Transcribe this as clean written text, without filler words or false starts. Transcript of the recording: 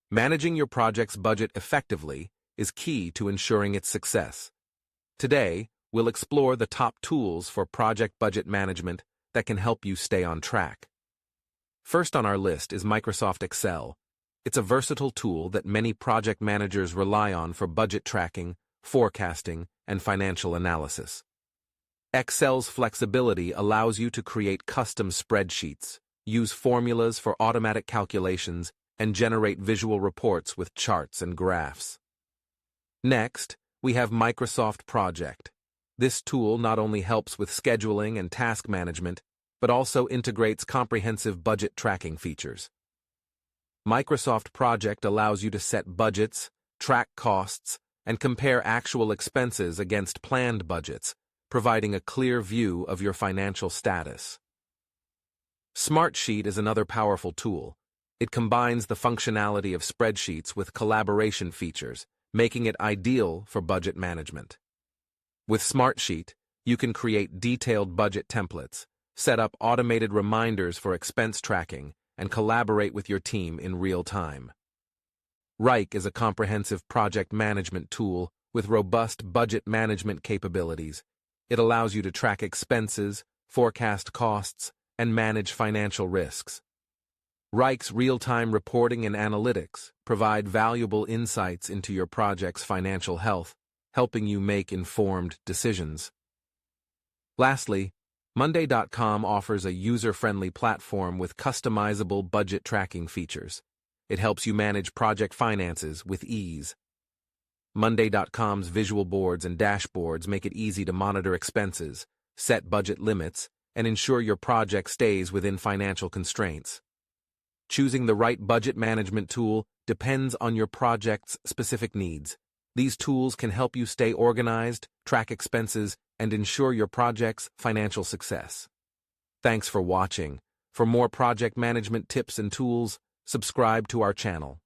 Managing your project's budget effectively is key to ensuring its success. Today, we'll explore the top tools for project budget management that can help you stay on track. First on our list is Microsoft Excel. It's a versatile tool that many project managers rely on for budget tracking, forecasting, and financial analysis. Excel's flexibility allows you to create custom spreadsheets, use formulas for automatic calculations, and generate visual reports with charts and graphs. Next, we have Microsoft Project. This tool not only helps with scheduling and task management, but also integrates comprehensive budget tracking features. Microsoft Project allows you to set budgets, track costs, and compare actual expenses against planned budgets, providing a clear view of your financial status. Smartsheet is another powerful tool. It combines the functionality of spreadsheets with collaboration features, making it ideal for budget management. With Smartsheet, you can create detailed budget templates, set up automated reminders for expense tracking, and collaborate with your team in real time. Wrike is a comprehensive project management tool with robust budget management capabilities. It allows you to track expenses, forecast costs, and manage financial risks. Wrike's real-time reporting and analytics provide valuable insights into your project's financial health, helping you make informed decisions. Lastly, Monday.com offers a user-friendly platform with customizable budget tracking features. It helps you manage project finances with ease. Monday.com's visual boards and dashboards make it easy to monitor expenses, set budget limits, and ensure your project stays within financial constraints. Choosing the right budget management tool depends on your project's specific needs. These tools can help you stay organized, track expenses, and ensure your project's financial success. Thanks for watching. For more project management tips and tools, subscribe to our channel.